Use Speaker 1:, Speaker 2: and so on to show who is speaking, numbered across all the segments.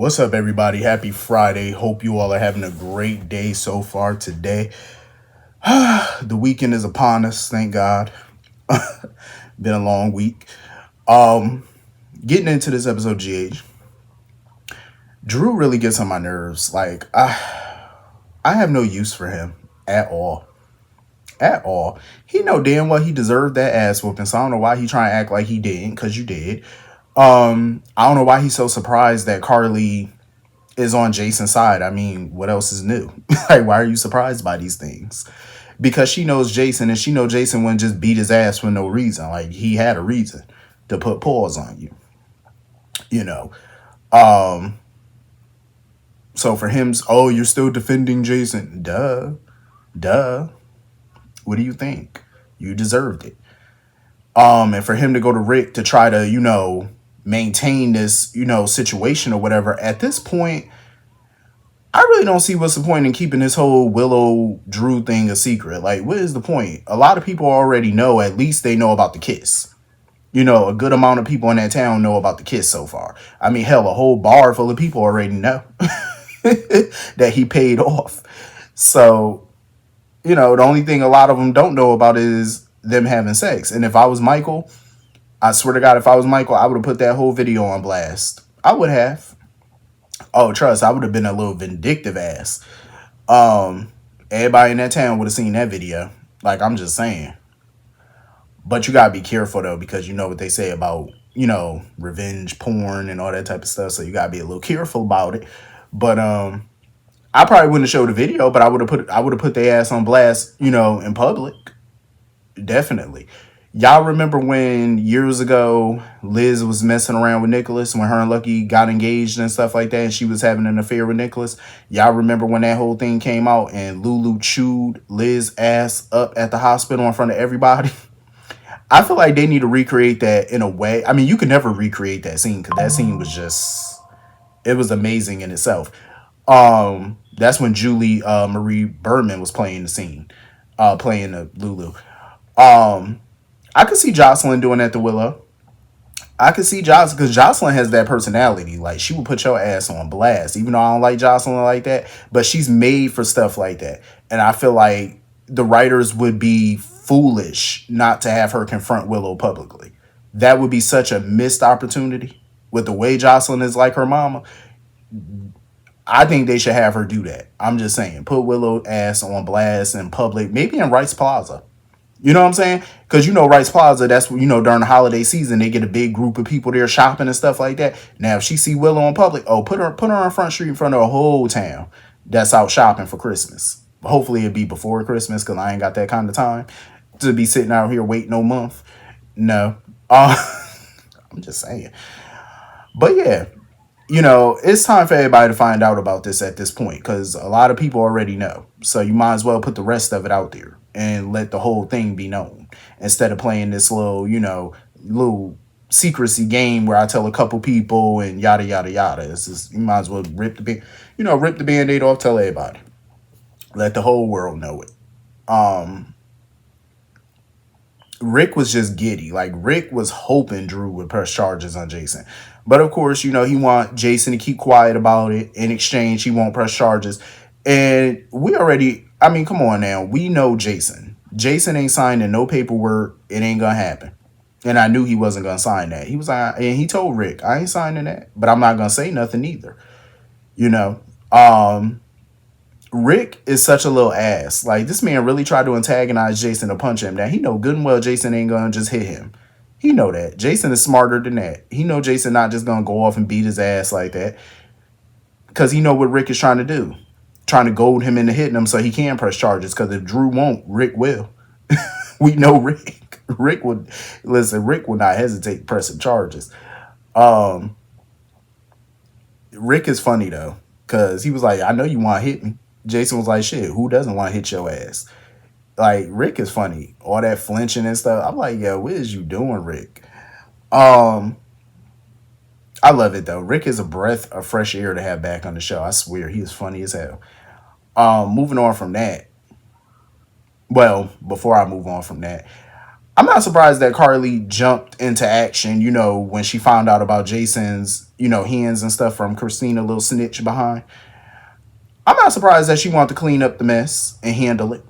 Speaker 1: What's up, everybody? Happy Friday. Hope you all are having a great day so far today. The weekend is upon us, thank God. Been a long week. Um, Getting into this episode, GH, Drew really gets on my nerves. I have no use for him at all. At all. He know damn well he deserved that ass whooping, so I don't know why he trying to act like he didn't, because you did. I don't know why he's so surprised that Carly is on Jason's side. I mean, what else is new? Like, why are you surprised by these things? Because she knows Jason, and she know Jason wouldn't just beat his ass for no reason. Like, he had a reason to put paws on you, you know. Um, so for him, oh, you're still defending Jason. Duh. What do you think? You deserved it. And for him to go to Rick to try to, maintain this, situation or whatever, at this point, I really don't see what's the point in keeping this whole Willow Drew thing a secret. Like, what is the point? A lot of people already know, at least they know about the kiss. A good amount of people in that town know about the kiss so far. I mean, hell, a whole bar full of people already know that he paid off. So, the only thing a lot of them don't know about is them having sex. And if I was Michael, I swear to God, if I was Michael, I would have put that whole video on blast. I would have. Oh, trust, I would have been a little vindictive ass. Everybody in that town would have seen that video. Like, I'm just saying. But you gotta be careful though, because you know what they say about, revenge porn and all that type of stuff. So you gotta be a little careful about it. But I probably wouldn't have showed the video, but I would have put their ass on blast, in public. Definitely. Y'all remember when years ago Liz was messing around with Nicholas when her and Lucky got engaged and stuff like that, and she was having an affair with Nicholas? Y'all remember when that whole thing came out and Lulu chewed Liz's ass up at the hospital in front of everybody? I feel like they need to recreate that in a way. I mean, you could never recreate that scene because that scene was just, it was amazing in itself. That's when Julie Marie Berman was playing the scene, playing the Lulu. I could see Jocelyn doing that to Willow. I could see Jocelyn, because Jocelyn has that personality. Like, she would put your ass on blast, even though I don't like Jocelyn like that. But she's made for stuff like that. And I feel like the writers would be foolish not to have her confront Willow publicly. That would be such a missed opportunity. With the way Jocelyn is like her mama, I think they should have her do that. I'm just saying, put Willow ass on blast in public, maybe in Rice Plaza. You know what I'm saying? Because Rice Plaza, that's, during the holiday season, they get a big group of people there shopping and stuff like that. Now, if she see Willow in public, oh, put her on Front Street in front of a whole town that's out shopping for Christmas. Hopefully it'd be before Christmas, because I ain't got that kind of time to be sitting out here waiting no month. No. I'm just saying. But yeah, it's time for everybody to find out about this at this point, because a lot of people already know. So you might as well put the rest of it out there and let the whole thing be known, instead of playing this little secrecy game where I tell a couple people and yada yada yada. It's just, you might as well rip the band-aid off, tell everybody, let the whole world know it. Rick was just giddy. Like, Rick was hoping Drew would press charges on Jason. But of course, he want Jason to keep quiet about it. In exchange, he won't press charges. And come on now. We know Jason. Jason ain't signing no paperwork. It ain't gonna happen. And I knew he wasn't gonna sign that. He was like, and he told Rick, I ain't signing that, but I'm not gonna say nothing either. Rick is such a little ass. Like, this man really tried to antagonize Jason to punch him. Now, he know good and well Jason ain't gonna just hit him. He know that. Jason is smarter than that. He know Jason not just gonna go off and beat his ass like that, because he know what Rick is trying to do. Trying to goad him into hitting him so he can press charges, because if Drew won't, Rick will. We know Rick. Rick would not hesitate pressing charges. Rick is funny, though, because he was like, I know you want to hit me. Jason was like, shit, who doesn't want to hit your ass? Like, Rick is funny. All that flinching and stuff. I'm like, yo, what is you doing, Rick? I love it, though. Rick is a breath of fresh air to have back on the show. I swear, he is funny as hell. Moving on from that. Well, before I move on from that, I'm not surprised that Carly jumped into action, when she found out about Jason's, hands and stuff from Christina, little snitch behind. I'm not surprised that she wanted to clean up the mess and handle it.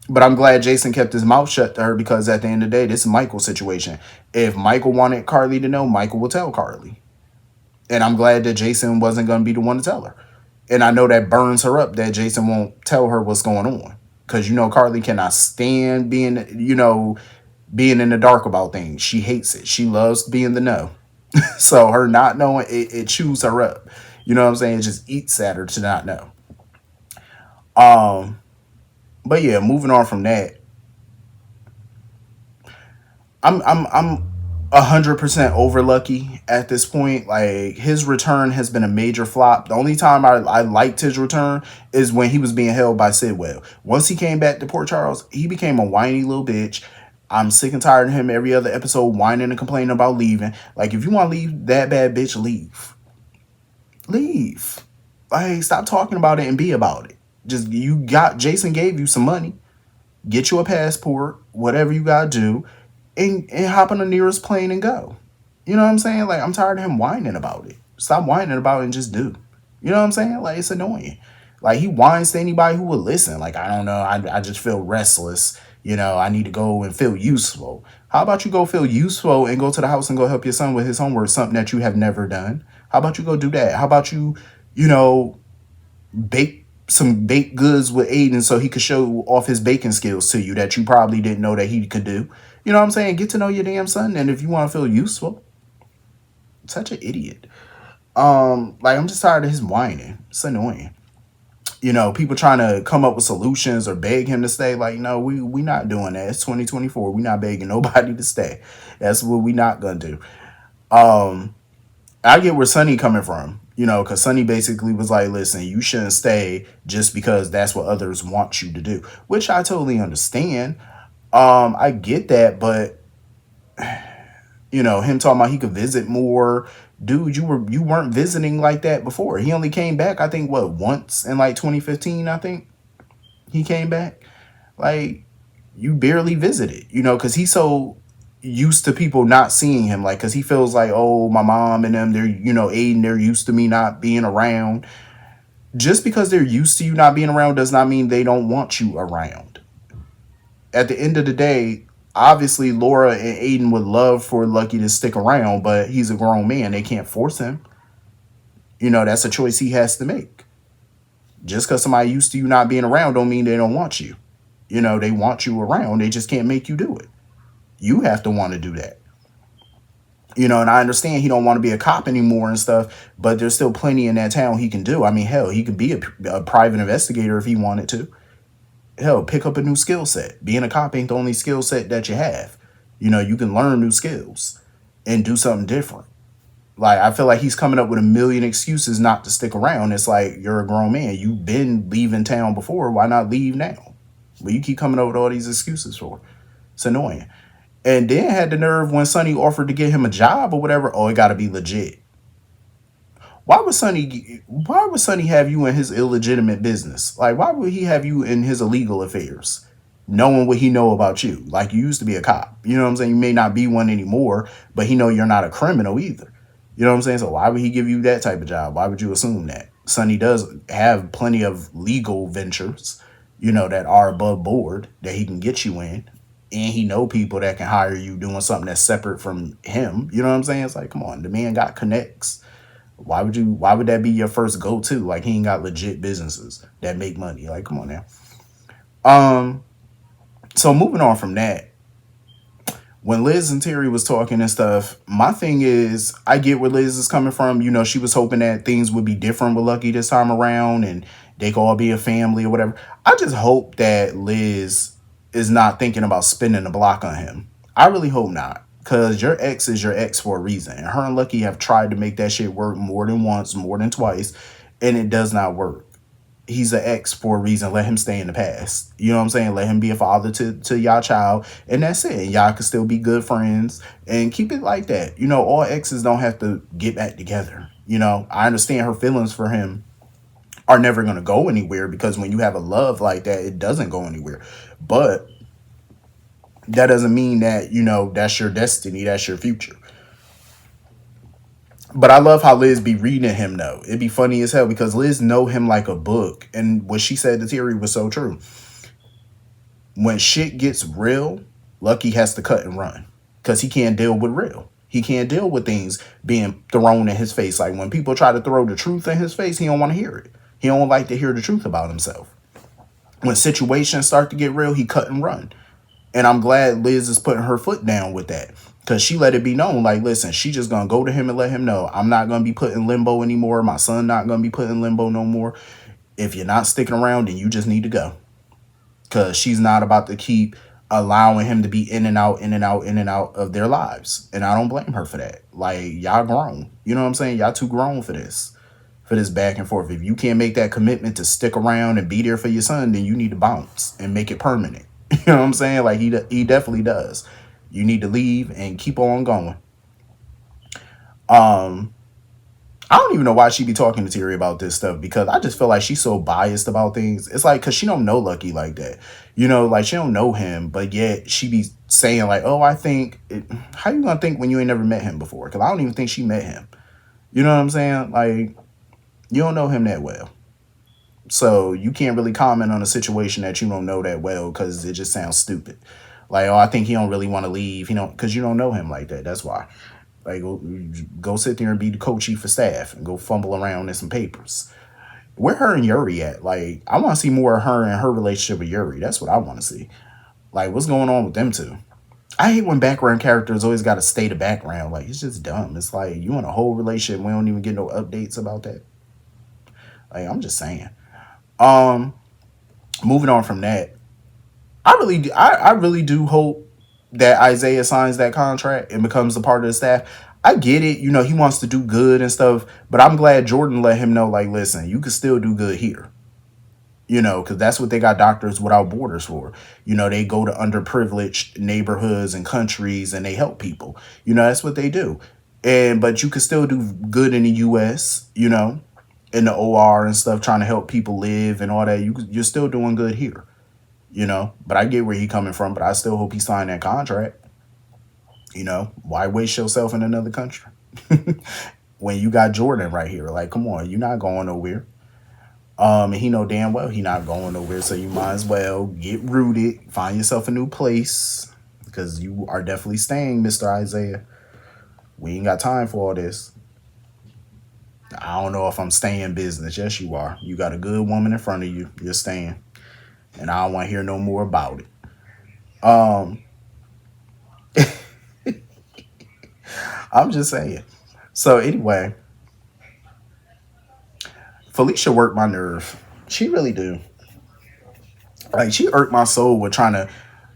Speaker 1: But I'm glad Jason kept his mouth shut to her, because at the end of the day, this is Michael's situation. If Michael wanted Carly to know, Michael will tell Carly. And I'm glad that Jason wasn't going to be the one to tell her. And I know that burns her up that Jason won't tell her what's going on. Because, Carly cannot stand being in the dark about things. She hates it. She loves being the no. So her not knowing, it chews her up. You know what I'm saying? It just eats at her to not know. Um, but yeah, moving on from that, I'm 100% over Lucky at this point. Like, his return has been a major flop. The only time I liked his return is when he was being held by Sidwell. Once he came back to Port Charles, he became a whiny little bitch. I'm sick and tired of him every other episode whining and complaining about leaving. Like, if you want to leave that bad, bitch, leave. Leave. Like, stop talking about it and be about it. Just, Jason gave you some money. Get you a passport, whatever you gotta do, and hop on the nearest plane and go. You know what I'm saying? Like, I'm tired of him whining about it. Stop whining about it and just do. You know what I'm saying? Like, it's annoying. Like, he whines to anybody who would listen. Like, I don't know, I just feel restless. I need to go and feel useful. How about you go feel useful and go to the house and go help your son with his homework, something that you have never done? How about you go do that? How about you know, bake some baked goods with Aiden so he could show off his baking skills to you that you probably didn't know that he could do. You know what I'm saying? Get to know your damn son, and if you want to feel useful, such an idiot. Like, I'm just tired of his whining. It's annoying. People trying to come up with solutions or beg him to stay. Like, no, we not doing that. It's 2024. We not begging nobody to stay. That's what we not gonna do. Um, I get where Sonny coming from, because Sonny basically was like, listen, you shouldn't stay just because that's what others want you to do, which I totally understand. I get that, but him talking about he could visit more. Dude, you weren't visiting like that before. He only came back, I think, what, once in like 2015, I think he came back. Like, you barely visited, because he's so used to people not seeing him, like, because he feels like, oh, my mom and them, they're, Aiden, they're used to me not being around. Just because they're used to you not being around does not mean they don't want you around. At the end of the day, obviously Laura and Aiden would love for Lucky to stick around, but he's a grown man. They can't force him. That's a choice he has to make. Just because somebody used to you not being around don't mean they don't want you. They want you around. They just can't make you do it. You have to want to do that. And I understand he don't want to be a cop anymore and stuff, but there's still plenty in that town he can do. I mean, hell, he could be a private investigator if he wanted to. Hell, pick up a new skill set. Being a cop ain't the only skill set that you have. You can learn new skills and do something different. Like, I feel like he's coming up with a million excuses not to stick around. It's like, you're a grown man. You've been leaving town before. Why not leave now? But you keep coming up with all these excuses for. It's annoying. And then had the nerve when Sonny offered to get him a job or whatever. Oh, it got to be legit. Why would Sonny have you in his illegitimate business? Like, why would he have you in his illegal affairs? Knowing what he know about you. Like, you used to be a cop. You know what I'm saying? You may not be one anymore, but he know you're not a criminal either. You know what I'm saying? So why would he give you that type of job? Why would you assume that? Sonny does have plenty of legal ventures, that are above board that he can get you in. And he know people that can hire you doing something that's separate from him. You know what I'm saying? It's like, come on, the man got connects. Why would that be your first go-to? Like, he ain't got legit businesses that make money. Like, come on now. So moving on from that, when Liz and Terry was talking and stuff, my thing is, I get where Liz is coming from. She was hoping that things would be different with Lucky this time around and they could all be a family or whatever. I just hope that Liz is not thinking about spinning the block on him. I really hope not. Because your ex is your ex for a reason. And her and Lucky have tried to make that shit work more than once, more than twice, and it does not work. He's an ex for a reason. Let him stay in the past. You know what I'm saying? Let him be a father to y'all child. And that's it. And y'all can still be good friends. And keep it like that. All exes don't have to get back together. I understand her feelings for him are never going to go anywhere, because when you have a love like that, it doesn't go anywhere. But That doesn't mean that, that's your destiny, that's your future. But I love how Liz be reading him though. It'd be funny as hell because Liz know him like a book. And what she said to Terry was so true. When shit gets real, Lucky has to cut and run. Because he can't deal with real. He can't deal with things being thrown in his face. Like when people try to throw the truth in his face, he don't want to hear it. He don't like to hear the truth about himself. When situations start to get real, he cut and run. And I'm glad Liz is putting her foot down with that. Because she let it be known, like, listen, she just going to go to him and let him know, I'm not going to be put in limbo anymore. My son not going to be put in limbo no more. If you're not sticking around, then you just need to go. Because she's not about to keep allowing him to be in and out, in and out, in and out of their lives. And I don't blame her for that. Like, y'all grown. You know what I'm saying? Y'all too grown for this. For this back and forth. If you can't make that commitment to stick around and be there for your son, then you need to bounce and make it permanent. You know what I'm saying? Like he definitely does. You need to leave and keep on going. Um, I don't even know why she be talking to Terry about this stuff because I just feel like she's so biased about things. It's like because she don't know Lucky like that, like she don't know him, but yet she be saying like, "Oh, I think." How you gonna think when you ain't never met him before? Because I don't even think she met him. You know what I'm saying? Like you don't know him that well, so you can't really comment on a situation that you don't know that well because it just sounds stupid. Like, oh, I think he don't really want to leave. Because you don't know him like that. That's why. Like, go sit there and be the co-chief of staff and go fumble around in some papers. Where her and Yuri at? Like, I want to see more of her and her relationship with Yuri. That's what I want to see. Like, what's going on with them two? I hate when background characters always got to stay the background. Like, it's just dumb. It's like, you in a whole relationship, we don't even get no updates about that. Like, I'm just saying. Um, Moving on from that, I really do hope that Isaiah signs that contract and becomes a part of the staff. I get it, he wants to do good and stuff, but I'm glad Jordan let him know, like, listen, you can still do good here. Because that's what they got Doctors Without Borders for. They go to underprivileged neighborhoods and countries and they help people. That's what they do. But you can still do good in the US, in the OR and stuff, trying to help people live and all that. You're still doing good here. But I get where he coming from, but I still hope he signed that contract. Why waste yourself in another country when you got Jordan right here? Like, come on, you're not going nowhere. And he know damn well he not going nowhere, so you might as well get rooted, find yourself a new place, because you are definitely staying, Mr. Isaiah. We ain't got time for all this. I don't know if I'm staying business. Yes, you are. You got a good woman in front of you. You're staying. And I don't want to hear no more about it. Um, I'm just saying. So anyway, Felicia worked my nerve. She really do. Like she irked my soul with trying to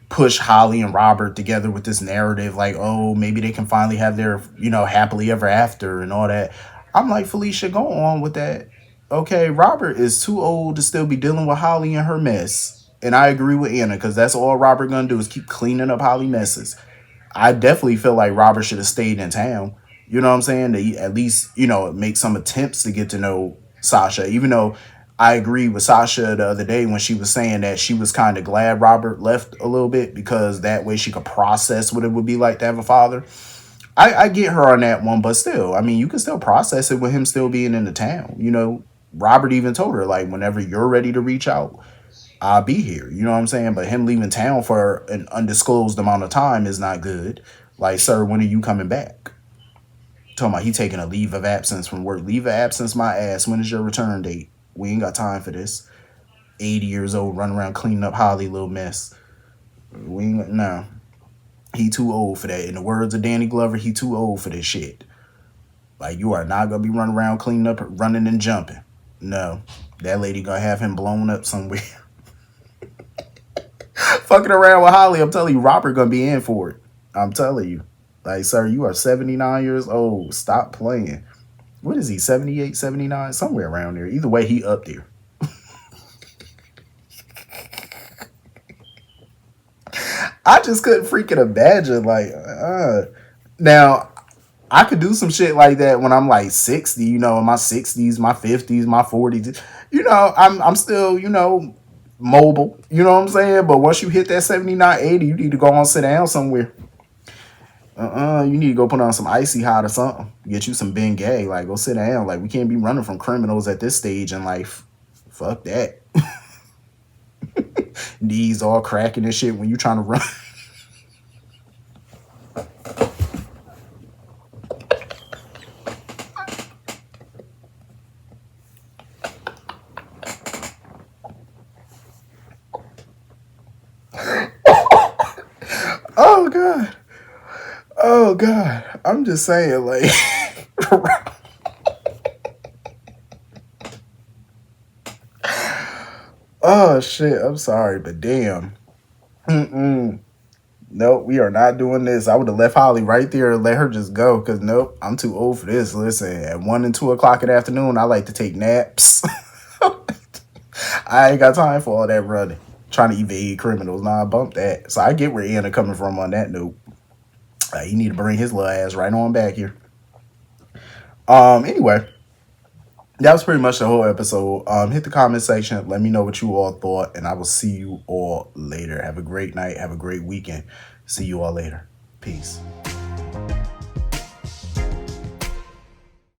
Speaker 1: push Holly and Robert together with this narrative, like, oh, maybe they can finally have their, happily ever after and all that. I'm like, Felicia, go on with that. Okay, Robert is too old to still be dealing with Holly and her mess. And I agree with Anna, because that's all Robert gonna do is keep cleaning up Holly messes. I definitely feel like Robert should have stayed in town. You know what I'm saying? To at least, make some attempts to get to know Sasha, even though I agree with Sasha the other day when she was saying that she was kind of glad Robert left a little bit because that way she could process what it would be like to have a father. I get her on that one, but still, I mean, you can still process it with him still being in the town. Robert even told her, like, whenever you're ready to reach out, I'll be here. You know what I'm saying? But him leaving town for an undisclosed amount of time is not good. Like, sir, when are you coming back? Talking about he taking a leave of absence from work. Leave of absence, my ass. When is your return date? We ain't got time for this. 80 years old, running around cleaning up Holly little mess. We ain't, no. He too old for that. In the words of Danny Glover, he too old for this shit. Like, you are not gonna be running around cleaning up, running and jumping. No. That lady gonna have him blown up somewhere. Fucking around with Holly, I'm telling you, Robert gonna be in for it. I'm telling you. Like, sir, you are 79 years old. Stop playing. What is he, 78, 79? Somewhere around there. Either way, he up there. I just couldn't freaking imagine, like, now, I could do some shit like that when I'm like 60, in my 60s, my 50s, my 40s. I'm still, mobile. You know what I'm saying? But once you hit that 79, 80, you need to go on sit down somewhere. You need to go put on some icy hot or something. Get you some Bengay. Like, go sit down. Like, we can't be running from criminals at this stage in life. Fuck that. Knees all cracking and shit when you trying to run. Oh god. Oh god. I'm just saying, like, oh shit. I'm sorry, but damn. Mm-mm. Nope, we are not doing this. I would have left Holly right there and let her just go. Cause nope, I'm too old for this. Listen, at 1 and 2 o'clock in the afternoon, I like to take naps. I ain't got time for all that running, trying to evade criminals. Nah, bump that. So I get where Anna coming from on that note. You need to bring his little ass right on back here. Anyway, that was pretty much the whole episode. Hit the comment section. Let me know what you all thought, and I will see you all later. Have a great night. Have a great weekend. See you all later. Peace.